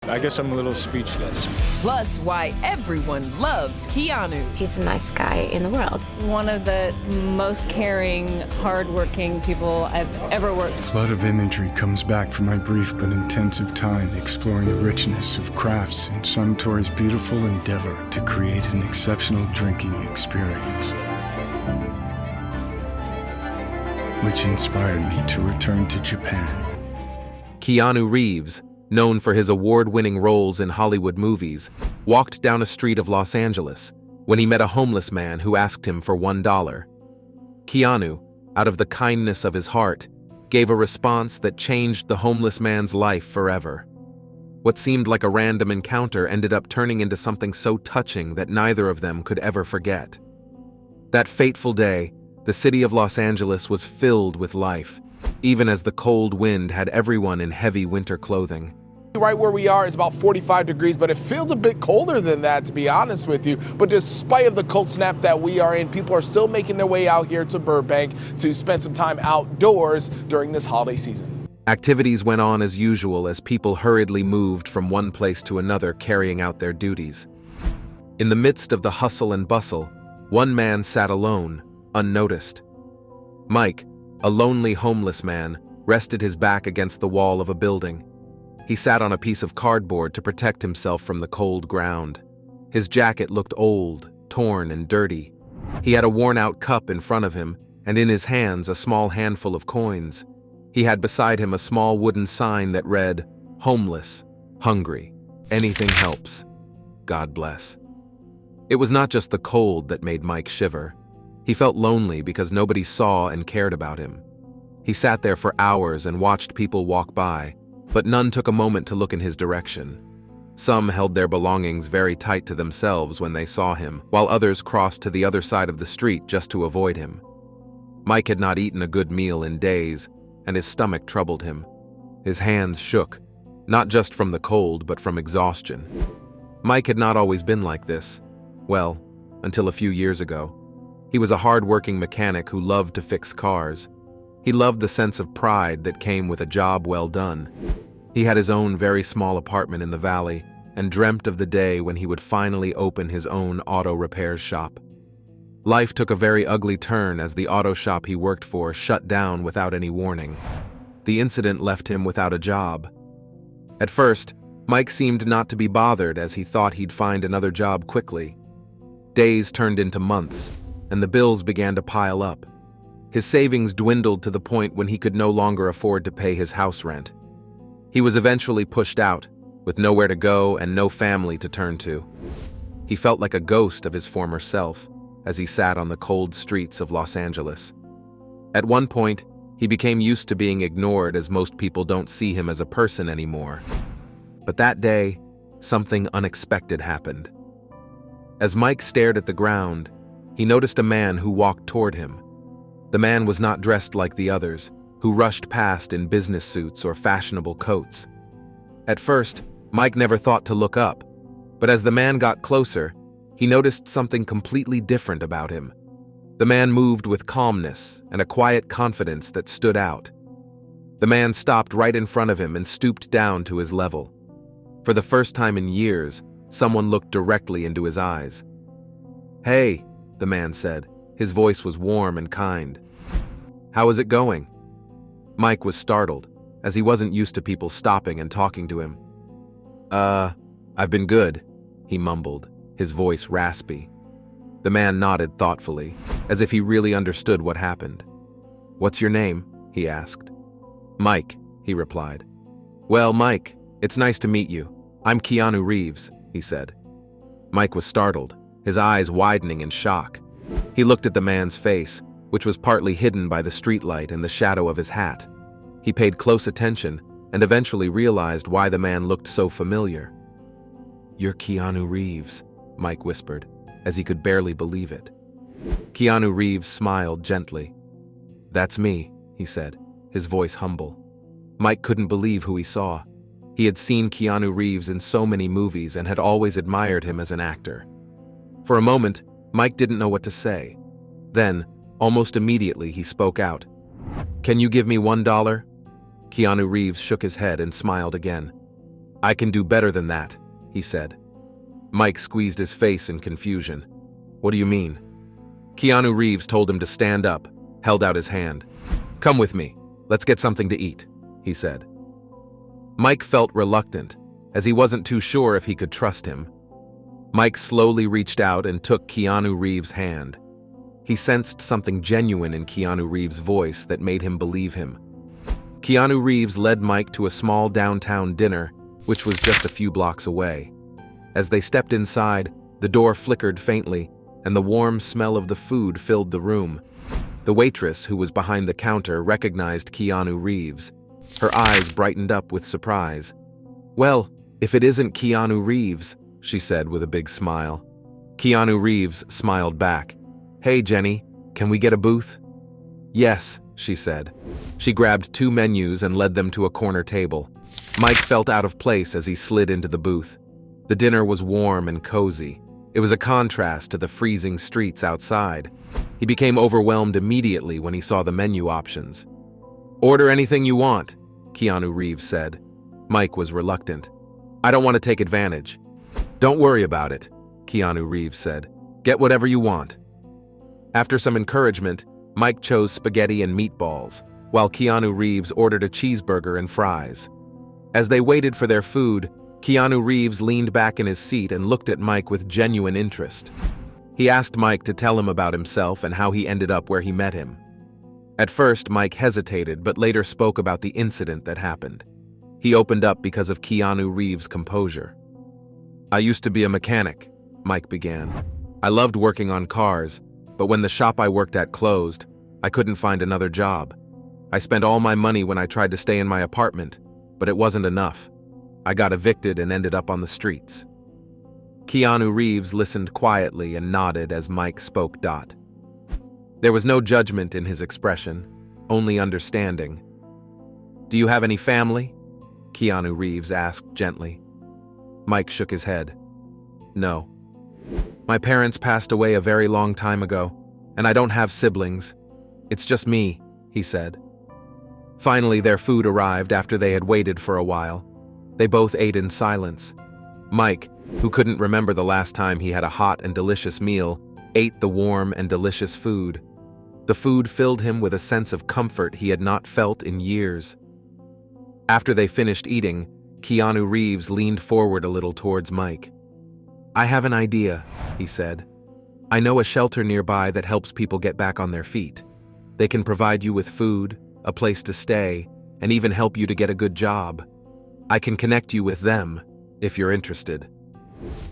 I guess I'm a little speechless. Plus, why everyone loves Keanu. He's the nicest guy in the world. One of the most caring, hardworking people I've ever worked with. A flood of imagery comes back from my brief but intensive time exploring the richness of crafts and Suntory's beautiful endeavor to create an exceptional drinking experience, which inspired me to return to Japan. Keanu Reeves, known for his award-winning roles in Hollywood movies, walked down a street of Los Angeles when he met a homeless man who asked him for $1. Keanu, out of the kindness of his heart, gave a response that changed the homeless man's life forever. What seemed like a random encounter ended up turning into something so touching that neither of them could ever forget. That fateful day, the city of Los Angeles was filled with life, even as the cold wind had everyone in heavy winter clothing. Right where we are is about 45 degrees, but it feels a bit colder than that, to be honest with you. But despite of the cold snap that we are in, people are still making their way out here to Burbank to spend some time outdoors during this holiday season. Activities went on as usual as people hurriedly moved from one place to another carrying out their duties. In the midst of the hustle and bustle, one man sat alone, unnoticed. Mike, a lonely homeless man, rested his back against the wall of a building. He sat on a piece of cardboard to protect himself from the cold ground. His jacket looked old, torn, and dirty. He had a worn-out cup in front of him, and in his hands a small handful of coins. He had beside him a small wooden sign that read, "Homeless, hungry, anything helps. God bless." It was not just the cold that made Mike shiver. He felt lonely because nobody saw and cared about him. He sat there for hours and watched people walk by, but none took a moment to look in his direction. Some held their belongings very tight to themselves when they saw him, while others crossed to the other side of the street just to avoid him. Mike had not eaten a good meal in days, and his stomach troubled him. His hands shook, not just from the cold, but from exhaustion. Mike had not always been like this. Well, until a few years ago. He was a hard-working mechanic who loved to fix cars. He loved the sense of pride that came with a job well done. He had his own very small apartment in the valley and dreamt of the day when he would finally open his own auto repair shop. Life took a very ugly turn as the auto shop he worked for shut down without any warning. The incident left him without a job. At first, Mike seemed not to be bothered as he thought he'd find another job quickly. Days turned into months, and the bills began to pile up. His savings dwindled to the point when he could no longer afford to pay his house rent. He was eventually pushed out, with nowhere to go and no family to turn to. He felt like a ghost of his former self as he sat on the cold streets of Los Angeles. At one point, he became used to being ignored as most people don't see him as a person anymore. But that day, something unexpected happened. As Mike stared at the ground, he noticed a man who walked toward him. The man was not dressed like the others, who rushed past in business suits or fashionable coats. At first, Mike never thought to look up, but as the man got closer, he noticed something completely different about him. The man moved with calmness and a quiet confidence that stood out. The man stopped right in front of him and stooped down to his level. For the first time in years, someone looked directly into his eyes. "Hey," the man said. His voice was warm and kind. "How is it going?" Mike was startled, as he wasn't used to people stopping and talking to him. I've been good," he mumbled, his voice raspy. The man nodded thoughtfully, as if he really understood what happened. "What's your name?" he asked. "Mike," he replied. "Well, Mike, it's nice to meet you. I'm Keanu Reeves," he said. Mike was startled, his eyes widening in shock. He looked at the man's face, which was partly hidden by the streetlight and the shadow of his hat. He paid close attention and eventually realized why the man looked so familiar. "You're Keanu Reeves," Mike whispered, as he could barely believe it. Keanu Reeves smiled gently. "That's me," he said, his voice humble. Mike couldn't believe who he saw. He had seen Keanu Reeves in so many movies and had always admired him as an actor. For a moment, Mike didn't know what to say. Then, almost immediately, he spoke out. "Can you give me $1? Keanu Reeves shook his head and smiled again. "I can do better than that," he said. Mike squeezed his face in confusion. "What do you mean?" Keanu Reeves told him to stand up, held out his hand. "Come with me. Let's get something to eat," he said. Mike felt reluctant, as he wasn't too sure if he could trust him. Mike slowly reached out and took Keanu Reeves' hand. He sensed something genuine in Keanu Reeves' voice that made him believe him. Keanu Reeves led Mike to a small downtown dinner, which was just a few blocks away. As they stepped inside, the door flickered faintly, and the warm smell of the food filled the room. The waitress, who was behind the counter, recognized Keanu Reeves. Her eyes brightened up with surprise. "Well, if it isn't Keanu Reeves," she said with a big smile. Keanu Reeves smiled back. "Hey, Jenny, can we get a booth?" "Yes," she said. She grabbed 2 menus and led them to a corner table. Mike felt out of place as he slid into the booth. The dinner was warm and cozy. It was a contrast to the freezing streets outside. He became overwhelmed immediately when he saw the menu options. "Order anything you want," Keanu Reeves said. Mike was reluctant. "I don't want to take advantage." "Don't worry about it," Keanu Reeves said. "Get whatever you want." After some encouragement, Mike chose spaghetti and meatballs, while Keanu Reeves ordered a cheeseburger and fries. As they waited for their food, Keanu Reeves leaned back in his seat and looked at Mike with genuine interest. He asked Mike to tell him about himself and how he ended up where he met him. At first, Mike hesitated, but later spoke about the incident that happened. He opened up because of Keanu Reeves' composure. "I used to be a mechanic," Mike began. "I loved working on cars, but when the shop I worked at closed, I couldn't find another job. I spent all my money when I tried to stay in my apartment, but it wasn't enough. I got evicted and ended up on the streets." Keanu Reeves listened quietly and nodded as Mike spoke. There was no judgment in his expression, only understanding. "Do you have any family?" Keanu Reeves asked gently. Mike shook his head. "No. My parents passed away a very long time ago, and I don't have siblings. It's just me," he said. Finally, their food arrived after they had waited for a while. They both ate in silence. Mike, who couldn't remember the last time he had a hot and delicious meal, ate the warm and delicious food. The food filled him with a sense of comfort he had not felt in years. After they finished eating, Keanu Reeves leaned forward a little towards Mike. "I have an idea," he said. "I know a shelter nearby that helps people get back on their feet. They can provide you with food, a place to stay, and even help you to get a good job. I can connect you with them, if you're interested."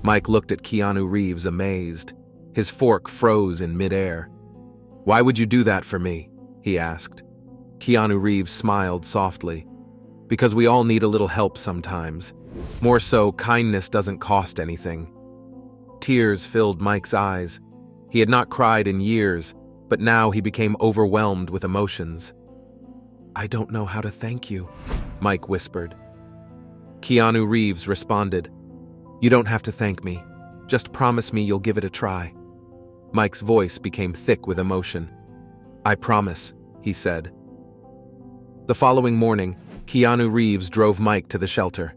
Mike looked at Keanu Reeves amazed. His fork froze in midair. "Why would you do that for me?" he asked. Keanu Reeves smiled softly. "Because we all need a little help sometimes. More so, kindness doesn't cost anything." Tears filled Mike's eyes. He had not cried in years, but now he became overwhelmed with emotions. "I don't know how to thank you," Mike whispered. Keanu Reeves responded, "You don't have to thank me. Just promise me you'll give it a try." Mike's voice became thick with emotion. "I promise," he said. The following morning, Keanu Reeves drove Mike to the shelter.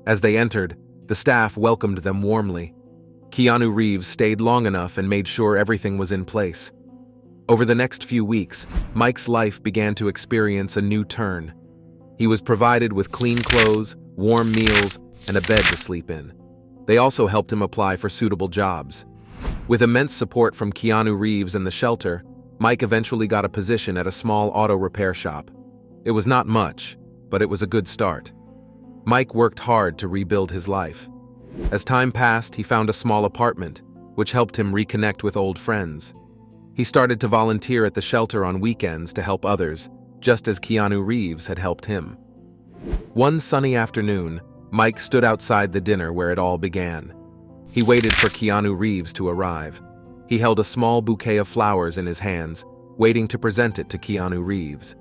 As they entered, the staff welcomed them warmly. Keanu Reeves stayed long enough and made sure everything was in place. Over the next few weeks, Mike's life began to experience a new turn. He was provided with clean clothes, warm meals, and a bed to sleep in. They also helped him apply for suitable jobs. With immense support from Keanu Reeves and the shelter, Mike eventually got a position at a small auto repair shop. It was not much, but it was a good start. Mike worked hard to rebuild his life. As time passed, he found a small apartment, which helped him reconnect with old friends. He started to volunteer at the shelter on weekends to help others, just as Keanu Reeves had helped him. One sunny afternoon, Mike stood outside the dinner where it all began. He waited for Keanu Reeves to arrive. He held a small bouquet of flowers in his hands, waiting to present it to Keanu Reeves.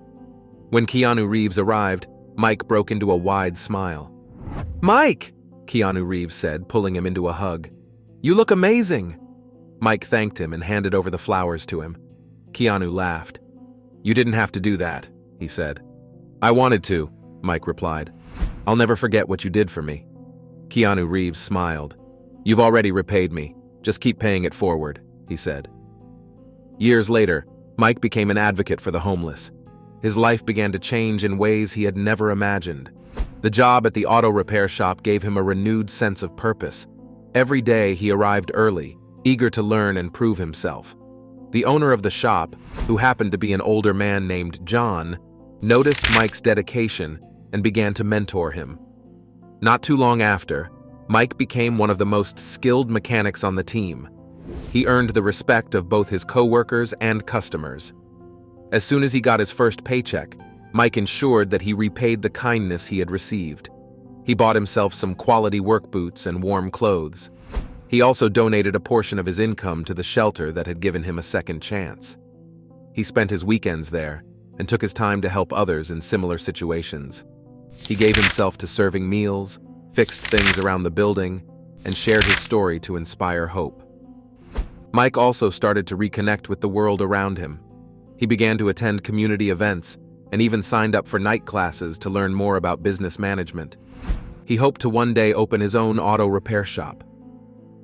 When Keanu Reeves arrived, Mike broke into a wide smile. "Mike!" Keanu Reeves said, pulling him into a hug. "You look amazing!" Mike thanked him and handed over the flowers to him. Keanu laughed. "You didn't have to do that," he said. "I wanted to," Mike replied. "I'll never forget what you did for me." Keanu Reeves smiled. "You've already repaid me. Just keep paying it forward," he said. Years later, Mike became an advocate for the homeless. His life began to change in ways he had never imagined. The job at the auto repair shop gave him a renewed sense of purpose. Every day he arrived early, eager to learn and prove himself. The owner of the shop, who happened to be an older man named John, noticed Mike's dedication and began to mentor him. Not too long after, Mike became one of the most skilled mechanics on the team. He earned the respect of both his coworkers and customers. As soon as he got his first paycheck, Mike ensured that he repaid the kindness he had received. He bought himself some quality work boots and warm clothes. He also donated a portion of his income to the shelter that had given him a second chance. He spent his weekends there and took his time to help others in similar situations. He gave himself to serving meals, fixed things around the building, and shared his story to inspire hope. Mike also started to reconnect with the world around him. He began to attend community events and even signed up for night classes to learn more about business management. He hoped to one day open his own auto repair shop.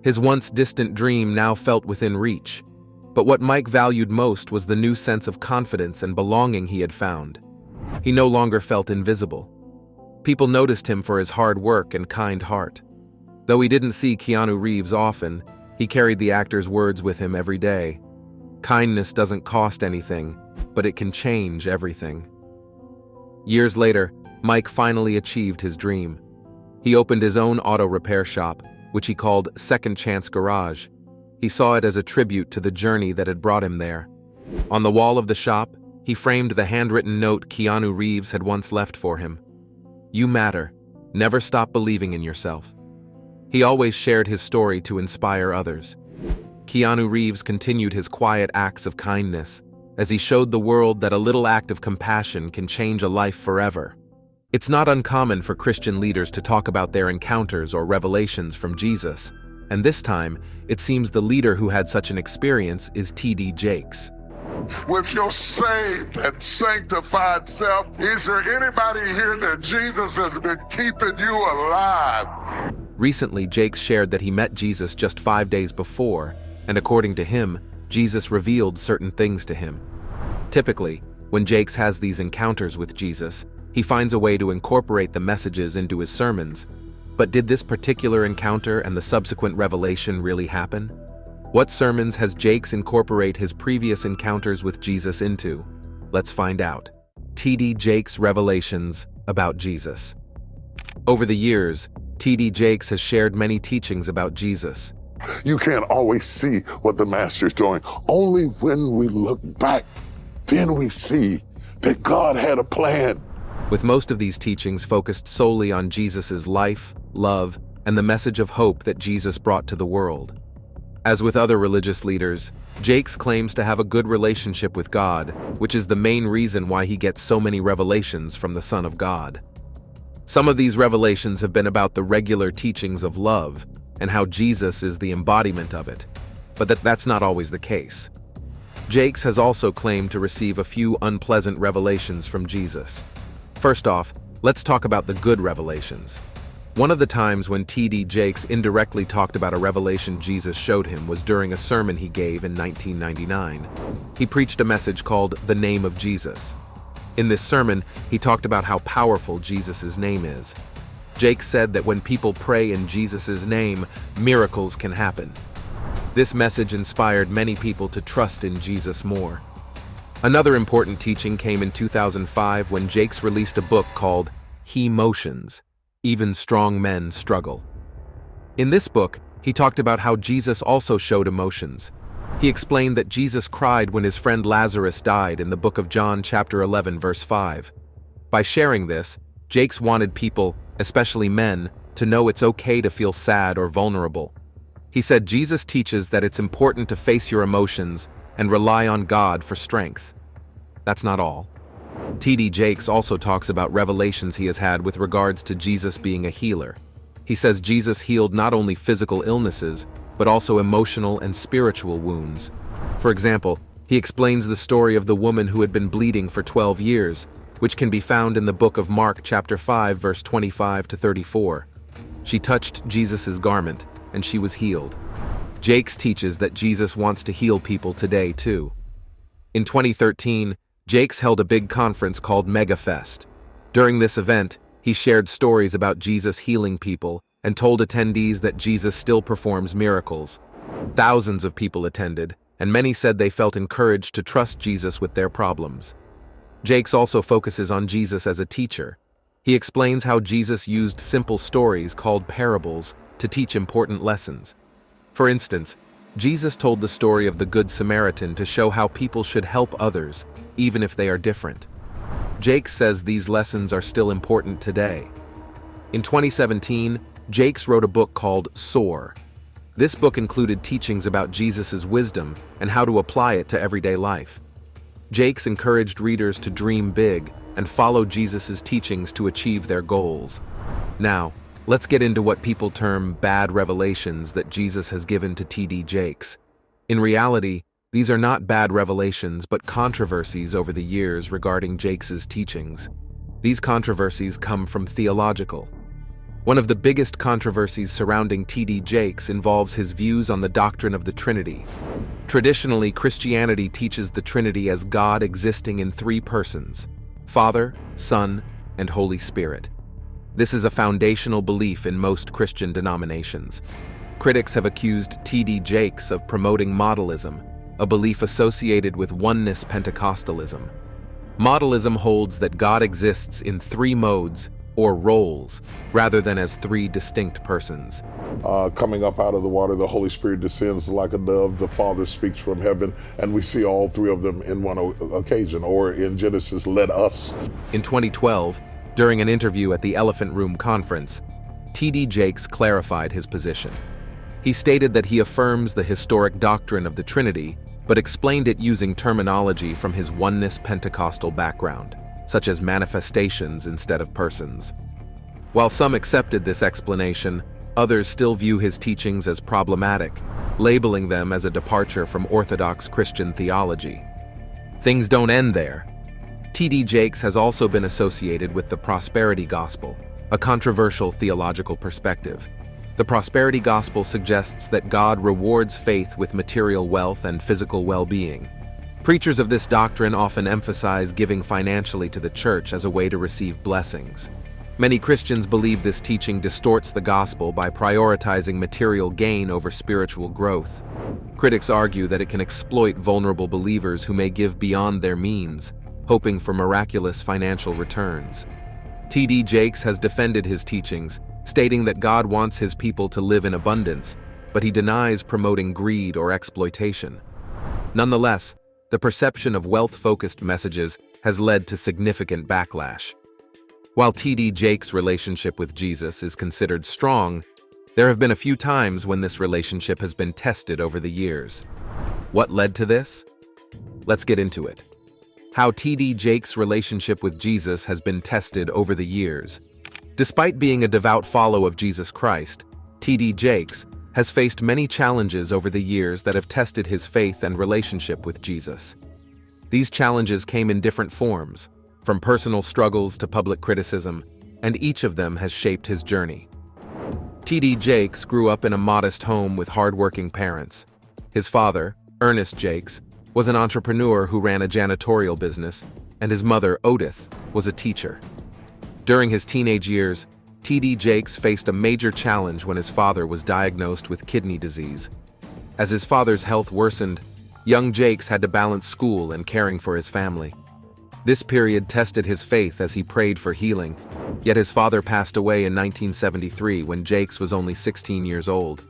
His once distant dream now felt within reach, but what Mike valued most was the new sense of confidence and belonging he had found. He no longer felt invisible. People noticed him for his hard work and kind heart. Though he didn't see Keanu Reeves often, he carried the actor's words with him every day. Kindness doesn't cost anything, but it can change everything. Years later, Mike finally achieved his dream. He opened his own auto repair shop, which he called Second Chance Garage. He saw it as a tribute to the journey that had brought him there. On the wall of the shop, he framed the handwritten note Keanu Reeves had once left for him. "You matter. Never stop believing in yourself." He always shared his story to inspire others. Keanu Reeves continued his quiet acts of kindness as he showed the world that a little act of compassion can change a life forever. It's not uncommon for Christian leaders to talk about their encounters or revelations from Jesus, and this time, it seems the leader who had such an experience is T.D. Jakes. With your saved and sanctified self, is there anybody here that Jesus has been keeping you alive? Recently, Jakes shared that he met Jesus just 5 days before, and according to him, Jesus revealed certain things to him. Typically, when Jakes has these encounters with Jesus, he finds a way to incorporate the messages into his sermons. But did this particular encounter and the subsequent revelation really happen? What sermons has Jakes incorporate his previous encounters with Jesus into? Let's find out. T.D. Jakes' revelations about Jesus. Over the years, T.D. Jakes has shared many teachings about Jesus. You can't always see what the Master's doing. Only when we look back, then we see that God had a plan. With most of these teachings focused solely on Jesus' life, love, and the message of hope that Jesus brought to the world. As with other religious leaders, Jakes claims to have a good relationship with God, which is the main reason why he gets so many revelations from the Son of God. Some of these revelations have been about the regular teachings of love and how Jesus is the embodiment of it, but that's not always the case. Jakes has also claimed to receive a few unpleasant revelations from Jesus. First off, let's talk about the good revelations. One of the times when T.D. Jakes indirectly talked about a revelation Jesus showed him was during a sermon he gave in 1999. He preached a message called "The Name of Jesus." In this sermon, he talked about how powerful Jesus' name is. Jakes said that when people pray in Jesus' name, miracles can happen. This message inspired many people to trust in Jesus more. Another important teaching came in 2005 when Jakes released a book called He Motions. Even Strong Men Struggle. In this book, he talked about how Jesus also showed emotions. He explained that Jesus cried when his friend Lazarus died in the book of John chapter 11 verse 5. By sharing this, Jakes wanted people, especially men, to know it's okay to feel sad or vulnerable. He said Jesus teaches that it's important to face your emotions and rely on God for strength. That's not all. T.D. Jakes also talks about revelations he has had with regards to Jesus being a healer. He says Jesus healed not only physical illnesses, but also emotional and spiritual wounds. For example, he explains the story of the woman who had been bleeding for 12 years. which can be found in the book of Mark chapter 5 verse 25 to 34. She touched Jesus' garment, and she was healed. Jakes teaches that Jesus wants to heal people today too. In 2013, Jakes held a big conference called MegaFest. During this event, he shared stories about Jesus healing people and told attendees that Jesus still performs miracles. Thousands of people attended, and many said they felt encouraged to trust Jesus with their problems. Jakes also focuses on Jesus as a teacher. He explains how Jesus used simple stories called parables to teach important lessons. For instance, Jesus told the story of the Good Samaritan to show how people should help others, even if they are different. Jakes says these lessons are still important today. In 2017, Jakes wrote a book called Soar. This book included teachings about Jesus' wisdom and how to apply it to everyday life. Jakes encouraged readers to dream big and follow Jesus' teachings to achieve their goals. Now, let's get into what people term bad revelations that Jesus has given to T.D. Jakes. In reality, these are not bad revelations but controversies over the years regarding Jakes' teachings. These controversies come from theological. One of the biggest controversies surrounding T.D. Jakes involves his views on the doctrine of the Trinity. Traditionally, Christianity teaches the Trinity as God existing in three persons: Father, Son, and Holy Spirit. This is a foundational belief in most Christian denominations. Critics have accused T.D. Jakes of promoting modalism, a belief associated with oneness Pentecostalism. Modalism holds that God exists in three modes, or roles, rather than as three distinct persons. Coming up out of the water, the Holy Spirit descends like a dove. The Father speaks from heaven, and we see all three of them in one occasion, or in Genesis, let us. In 2012, during an interview at the Elephant Room Conference, T.D. Jakes clarified his position. He stated that he affirms the historic doctrine of the Trinity, but explained it using terminology from his oneness Pentecostal background, such as manifestations instead of persons. While some accepted this explanation, others still view his teachings as problematic, labeling them as a departure from Orthodox Christian theology. Things don't end there. T.D. Jakes has also been associated with the prosperity gospel, a controversial theological perspective. The prosperity gospel suggests that God rewards faith with material wealth and physical well-being. Preachers of this doctrine often emphasize giving financially to the church as a way to receive blessings. Many Christians believe this teaching distorts the gospel by prioritizing material gain over spiritual growth. Critics argue that it can exploit vulnerable believers who may give beyond their means, hoping for miraculous financial returns. T.D. Jakes has defended his teachings, stating that God wants his people to live in abundance, but he denies promoting greed or exploitation. Nonetheless, the perception of wealth-focused messages has led to significant backlash. While T.D. Jakes' relationship with Jesus is considered strong, there have been a few times when this relationship has been tested over the years. What led to this? Let's get into it. How T.D. Jakes' relationship with Jesus has been tested over the years. Despite being a devout follower of Jesus Christ, T.D. Jakes has faced many challenges over the years that have tested his faith and relationship with Jesus. These challenges came in different forms, from personal struggles to public criticism, and each of them has shaped his journey. T.D. Jakes grew up in a modest home with hardworking parents. His father, Ernest Jakes, was an entrepreneur who ran a janitorial business, and his mother, Odith, was a teacher. During his teenage years, T.D. Jakes faced a major challenge when his father was diagnosed with kidney disease. As his father's health worsened, young Jakes had to balance school and caring for his family. This period tested his faith as he prayed for healing, yet his father passed away in 1973 when Jakes was only 16 years old.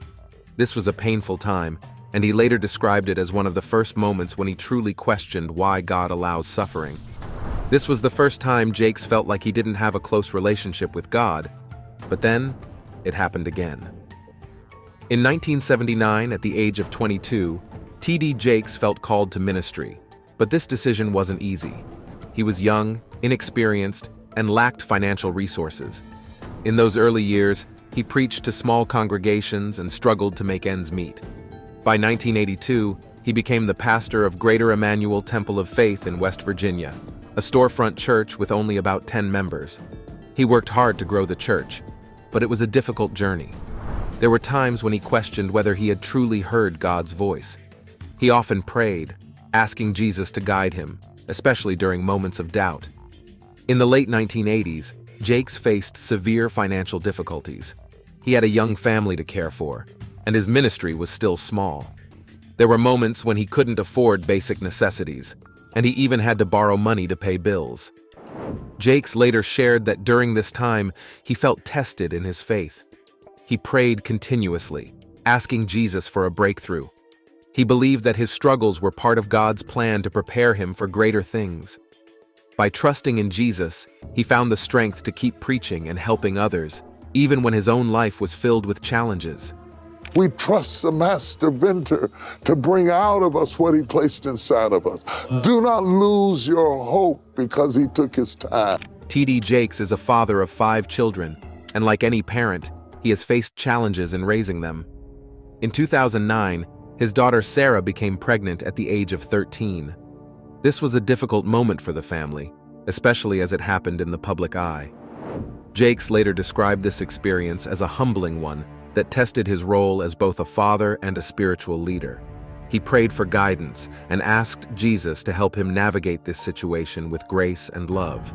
This was a painful time, and he later described it as one of the first moments when he truly questioned why God allows suffering. This was the first time Jakes felt like he didn't have a close relationship with God, but then it happened again. In 1979, at the age of 22, T.D. Jakes felt called to ministry, but this decision wasn't easy. He was young, inexperienced, and lacked financial resources. In those early years, he preached to small congregations and struggled to make ends meet. By 1982, he became the pastor of Greater Emmanuel Temple of Faith in West Virginia, a a storefront church with only about 10 members. He worked hard to grow the church, but it was a difficult journey. There were times when he questioned whether he had truly heard God's voice. He often prayed, asking Jesus to guide him, especially during moments of doubt. In the late 1980s, Jakes faced severe financial difficulties. He had a young family to care for, and his ministry was still small. There were moments when he couldn't afford basic necessities, and he even had to borrow money to pay bills. Jakes later shared that during this time, he felt tested in his faith. He prayed continuously, asking Jesus for a breakthrough. He believed that his struggles were part of God's plan to prepare him for greater things. By trusting in Jesus, he found the strength to keep preaching and helping others, even when his own life was filled with challenges. We trust the master vendor to bring out of us what he placed inside of us. Do not lose your hope because he took his time. T.D. Jakes is a father of 5 children, and like any parent, he has faced challenges in raising them. In 2009, his daughter Sarah became pregnant at the age of 13. This was a difficult moment for the family, especially as it happened in the public eye. Jakes later described this experience as a humbling one that tested his role as both a father and a spiritual leader. He prayed for guidance and asked Jesus to help him navigate this situation with grace and love.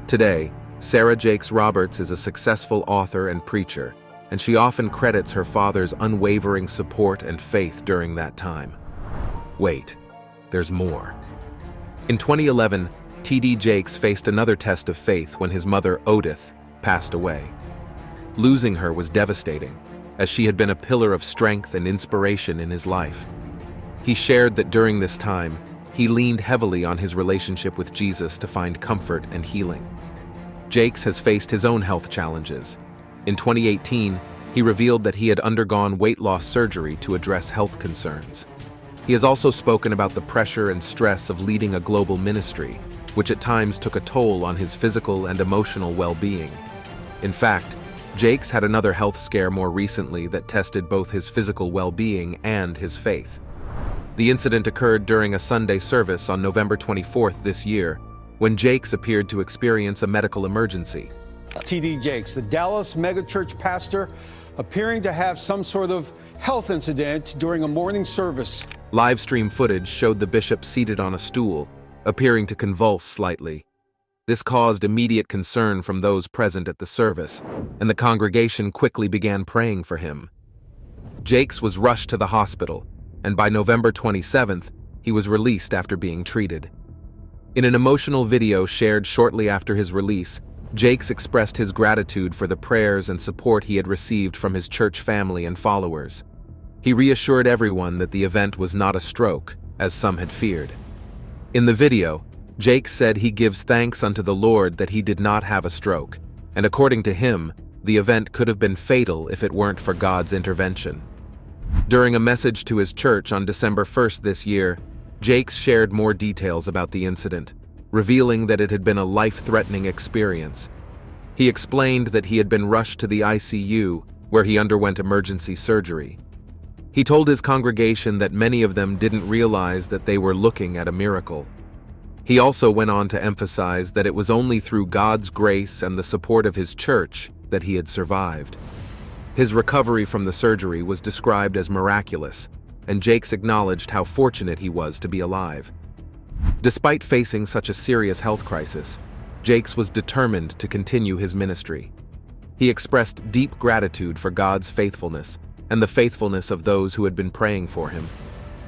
Today, Sarah Jakes Roberts is a successful author and preacher, and she often credits her father's unwavering support and faith during that time. Wait, there's more. In 2011, T.D. Jakes faced another test of faith when his mother, Odith, passed away. Losing her was devastating, as she had been a pillar of strength and inspiration in his life. He shared that during this time, he leaned heavily on his relationship with Jesus to find comfort and healing. Jakes has faced his own health challenges. In 2018, he revealed that he had undergone weight loss surgery to address health concerns. He has also spoken about the pressure and stress of leading a global ministry, which at times took a toll on his physical and emotional well-being. In fact, Jakes had another health scare more recently that tested both his physical well-being and his faith. The incident occurred during a Sunday service on November 24th this year, when Jakes appeared to experience a medical emergency. T.D. Jakes, the Dallas megachurch pastor, appearing to have some sort of health incident during a morning service. Live stream footage showed the bishop seated on a stool, appearing to convulse slightly. This caused immediate concern from those present at the service, and the congregation quickly began praying for him. Jakes was rushed to the hospital, and by November 27th, he was released after being treated. In an emotional video shared shortly after his release, Jakes expressed his gratitude for the prayers and support he had received from his church family and followers. He reassured everyone that the event was not a stroke, as some had feared. In the video, Jakes said he gives thanks unto the Lord that he did not have a stroke, and according to him, the event could have been fatal if it weren't for God's intervention. During a message to his church on December 1st this year, Jakes shared more details about the incident, revealing that it had been a life-threatening experience. He explained that he had been rushed to the ICU, where he underwent emergency surgery. He told his congregation that many of them didn't realize that they were looking at a miracle. He also went on to emphasize that it was only through God's grace and the support of his church that he had survived. His recovery from the surgery was described as miraculous, and Jakes acknowledged how fortunate he was to be alive. Despite facing such a serious health crisis, Jakes was determined to continue his ministry. He expressed deep gratitude for God's faithfulness and the faithfulness of those who had been praying for him.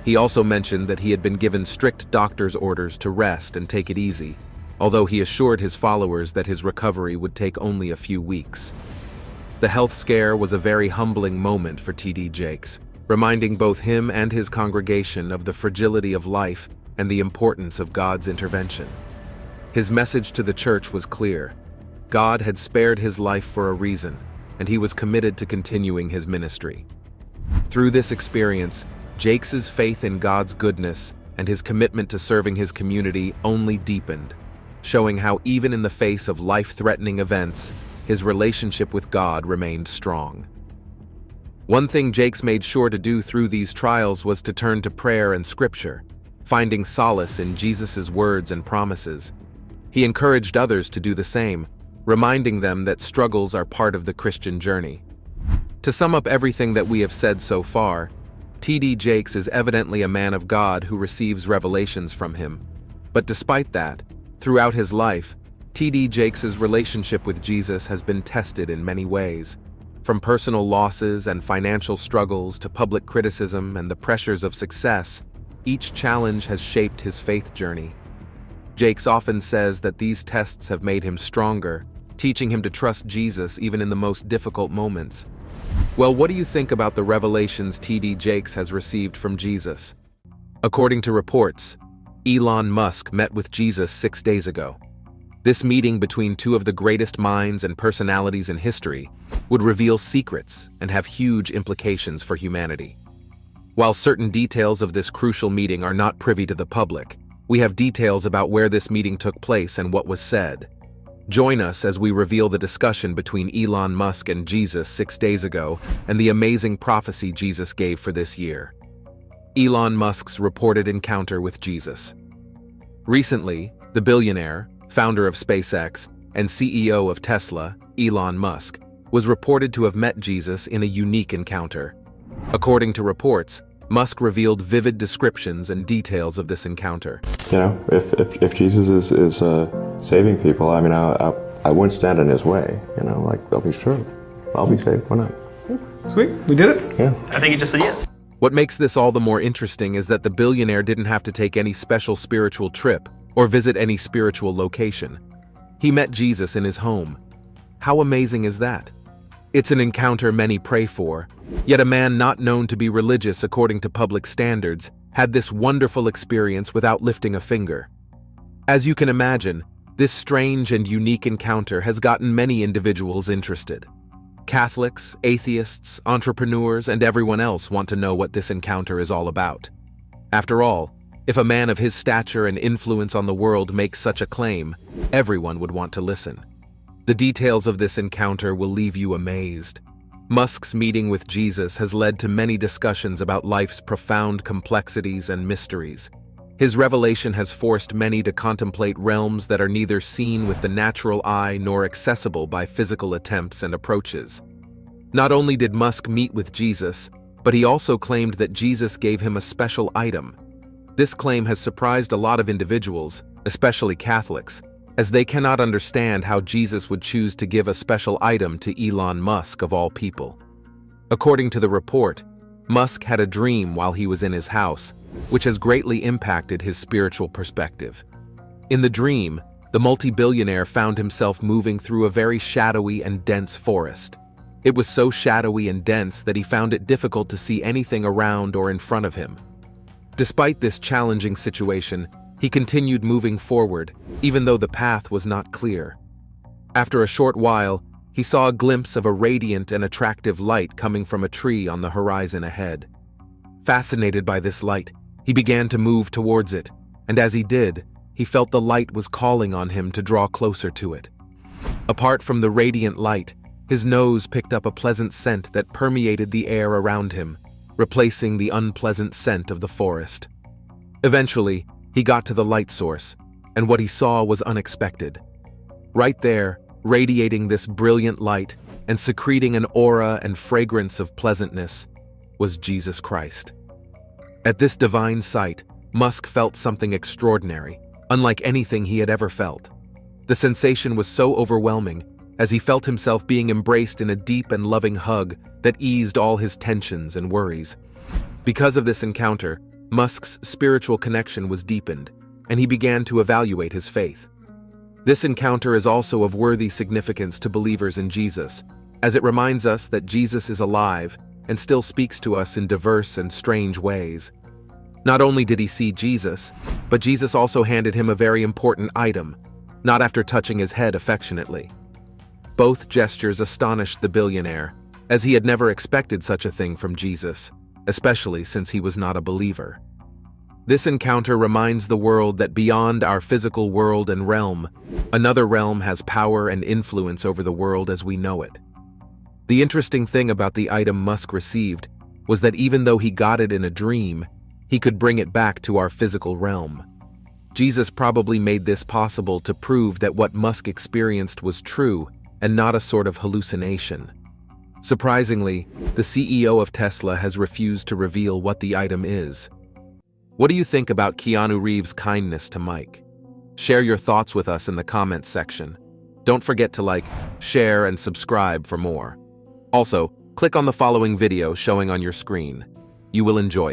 He also mentioned that he had been given strict doctor's orders to rest and take it easy, although he assured his followers that his recovery would take only a few weeks. The health scare was a very humbling moment for T.D. Jakes, reminding both him and his congregation of the fragility of life and the importance of God's intervention. His message to the church was clear. God had spared his life for a reason, and he was committed to continuing his ministry. Through this experience, Jakes's faith in God's goodness and his commitment to serving his community only deepened, showing how even in the face of life-threatening events, his relationship with God remained strong. One thing Jakes made sure to do through these trials was to turn to prayer and scripture, finding solace in Jesus' words and promises. He encouraged others to do the same, reminding them that struggles are part of the Christian journey. To sum up everything that we have said so far, T.D. Jakes is evidently a man of God who receives revelations from him. But despite that, throughout his life, T.D. Jakes' relationship with Jesus has been tested in many ways. From personal losses and financial struggles to public criticism and the pressures of success, each challenge has shaped his faith journey. Jakes often says that these tests have made him stronger, teaching him to trust Jesus even in the most difficult moments. Well, what do you think about the revelations T.D. Jakes has received from Jesus? According to reports, Elon Musk met with Jesus 6 days ago. This meeting between two of the greatest minds and personalities in history would reveal secrets and have huge implications for humanity. While certain details of this crucial meeting are not privy to the public, we have details about where this meeting took place and what was said. Join us as we reveal the discussion between Elon Musk and Jesus 6 days ago and the amazing prophecy Jesus gave for this year. Elon Musk's reported encounter with Jesus. Recently, the billionaire, founder of SpaceX, and CEO of Tesla, Elon Musk, was reported to have met Jesus in a unique encounter. According to reports, Musk revealed vivid descriptions and details of this encounter. You know, if Jesus is saving people, I mean, I wouldn't stand in his way. You know, like, I'll be sure, I'll be saved. Why not? Sweet, we did it. Yeah. I think he just said yes. What makes this all the more interesting is that the billionaire didn't have to take any special spiritual trip or visit any spiritual location. He met Jesus in his home. How amazing is that? It's an encounter many pray for, yet a man not known to be religious according to public standards had this wonderful experience without lifting a finger. As you can imagine, this strange and unique encounter has gotten many individuals interested. Catholics, atheists, entrepreneurs, and everyone else want to know what this encounter is all about. After all, if a man of his stature and influence on the world makes such a claim, everyone would want to listen. The details of this encounter will leave you amazed. Musk's meeting with Jesus has led to many discussions about life's profound complexities and mysteries. His revelation has forced many to contemplate realms that are neither seen with the natural eye nor accessible by physical attempts and approaches. Not only did Musk meet with Jesus, but he also claimed that Jesus gave him a special item. This claim has surprised a lot of individuals, especially Catholics, as they cannot understand how Jesus would choose to give a special item to Elon Musk of all people. According to the report, Musk had a dream while he was in his house, which has greatly impacted his spiritual perspective. In the dream, the multi-billionaire found himself moving through a very shadowy and dense forest. It was so shadowy and dense that he found it difficult to see anything around or in front of him. Despite this challenging situation, he continued moving forward, even though the path was not clear. After a short while, he saw a glimpse of a radiant and attractive light coming from a tree on the horizon ahead. Fascinated by this light, he began to move towards it, and as he did, he felt the light was calling on him to draw closer to it. Apart from the radiant light, his nose picked up a pleasant scent that permeated the air around him, replacing the unpleasant scent of the forest. Eventually, he got to the light source, and what he saw was unexpected. Right there, radiating this brilliant light and secreting an aura and fragrance of pleasantness, was Jesus Christ. At this divine sight, Musk felt something extraordinary, unlike anything he had ever felt. The sensation was so overwhelming, as he felt himself being embraced in a deep and loving hug that eased all his tensions and worries. Because of this encounter, Musk's spiritual connection was deepened, and he began to evaluate his faith. This encounter is also of worthy significance to believers in Jesus, as it reminds us that Jesus is alive and still speaks to us in diverse and strange ways. Not only did he see Jesus, but Jesus also handed him a very important item, not after touching his head affectionately. Both gestures astonished the billionaire, as he had never expected such a thing from Jesus, especially since he was not a believer. This encounter reminds the world that beyond our physical world and realm, another realm has power and influence over the world as we know it. The interesting thing about the item Musk received was that even though he got it in a dream, he could bring it back to our physical realm. Jesus probably made this possible to prove that what Musk experienced was true and not a sort of hallucination. Surprisingly, the CEO of Tesla has refused to reveal what the item is. What do you think about Keanu Reeves' kindness to Mike? Share your thoughts with us in the comments section. Don't forget to like, share, and subscribe for more. Also, click on the following video showing on your screen. You will enjoy it.